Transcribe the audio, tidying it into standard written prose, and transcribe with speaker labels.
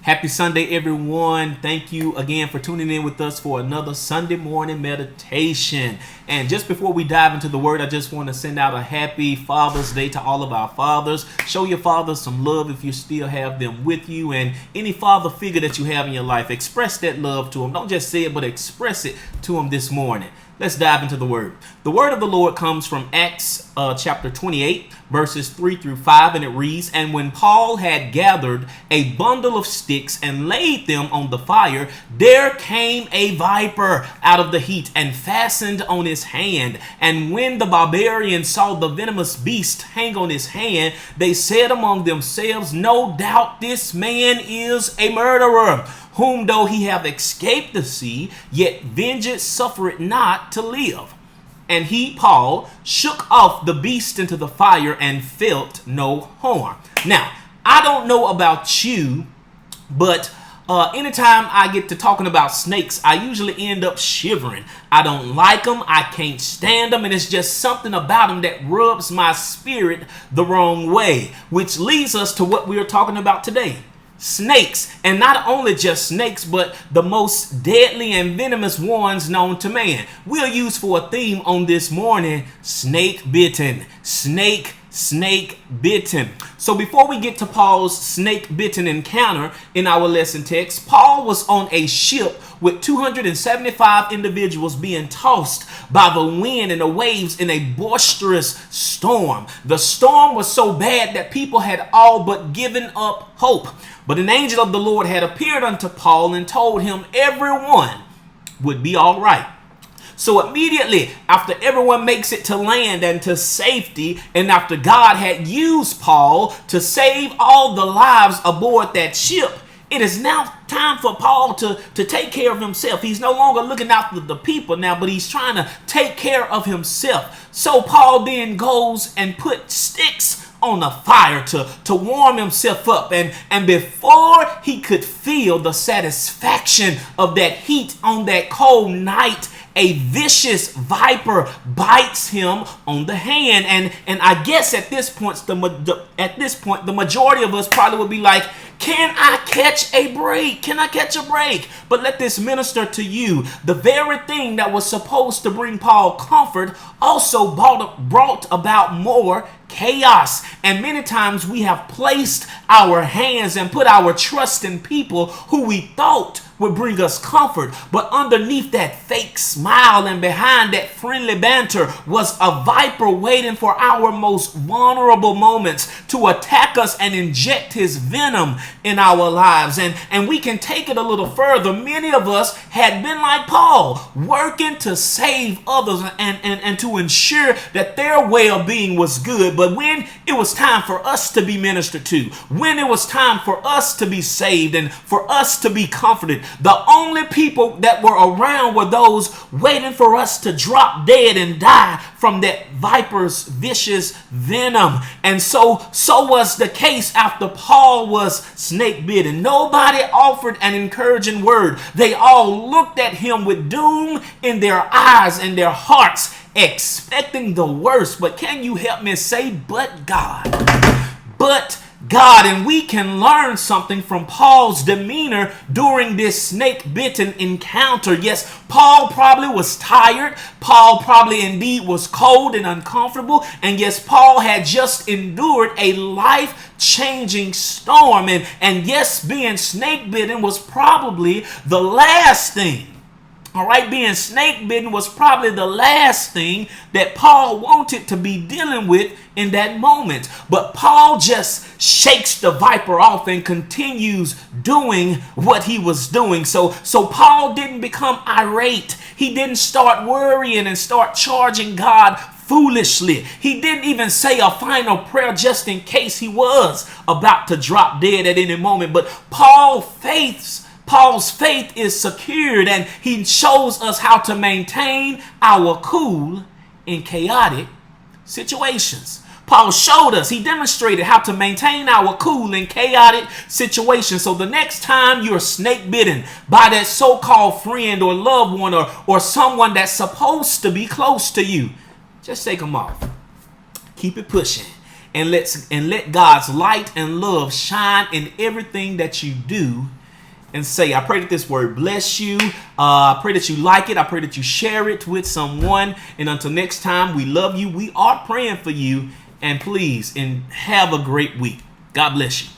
Speaker 1: Happy Sunday, everyone. Thank you again for tuning in with us for another Sunday morning meditation. And just before we dive into the word, I just want to send out a happy Father's Day to all of our fathers. Show your fathers some love if you still have them with you. And any father figure that you have in your life, express that love to them. Don't just say it, but express it to them this morning. Let's dive into the word. The word of the Lord comes from Acts chapter 28, verses 3 through 5, and it reads, "And when Paul had gathered a bundle of sticks and laid them on the fire, there came a viper out of the heat and fastened on his hand. And when the barbarians saw the venomous beast hang on his hand, they said among themselves, 'No doubt this man is a murderer, whom though he have escaped the sea, yet vengeance suffereth not to live.' And he, Paul, shook off the beast into the fire and felt no harm." Now, I don't know about you, but anytime I get to talking about snakes, I usually end up shivering. I don't like them. I can't stand them. And it's just something about them that rubs my spirit the wrong way, which leads us to what we are talking about today. Snakes, and not only just snakes, but the most deadly and venomous ones known to man. We'll use for a theme on this morning, snake bitten. Snake bitten. So before we get to Paul's snake bitten encounter in our lesson text, Paul was on a ship with 275 individuals being tossed by the wind and the waves in a boisterous storm. The storm was so bad that people had all but given up hope. But an angel of the Lord had appeared unto Paul and told him everyone would be all right. So immediately after everyone makes it to land and to safety, and after God had used Paul to save all the lives aboard that ship, it is now time for Paul to take care of himself. He's no longer looking out for the people now, but he's trying to take care of himself. So Paul then goes and put sticks on a fire to warm himself up. And before he could feel the satisfaction of that heat on that cold night, a vicious viper bites him on the hand. And I guess at this point, the majority of us probably would be like, can I catch a break? Can I catch a break? But let this minister to you. The very thing that was supposed to bring Paul comfort also brought about more chaos. And many times we have placed our hands and put our trust in people who we thought would bring us comfort, but underneath that fake smile and behind that friendly banter was a viper waiting for our most vulnerable moments to attack us and inject his venom in our lives. And we can take it a little further. Many of us had been like Paul, working to save others and to ensure that their well-being was good. But when it was time for us to be ministered to, when it was time for us to be saved and for us to be comforted, the only people that were around were those waiting for us to drop dead and die from that viper's vicious venom. And so was the case after Paul was snake bitten. Nobody offered an encouraging word. They all looked at him with doom in their eyes and their hearts, expecting the worst. But can you help me say, but God? But God. And we can learn something from Paul's demeanor during this snake bitten encounter. Yes, Paul probably was tired. Paul probably indeed was cold and uncomfortable. And yes, Paul had just endured a life-changing storm. And yes, being snake bitten was probably the last thing. All right, being snake bitten was probably the last thing that Paul wanted to be dealing with in that moment. But Paul just shakes the viper off and continues doing what he was doing. So Paul didn't become irate. He didn't start worrying and start charging God foolishly. He didn't even say a final prayer just in case he was about to drop dead at any moment. But Paul's faith is secured, and he shows us how to maintain our cool in chaotic situations. Paul showed us, he demonstrated how to maintain our cool in chaotic situations. So the next time you're snake bitten by that so-called friend or loved one or someone that's supposed to be close to you, just take them off. Keep it pushing. and let God's light and love shine in everything that you do and say. I pray that this word bless you. I pray that you like it. I pray that you share it with someone. And until next time, we love you. We are praying for you. And please, and have a great week. God bless you.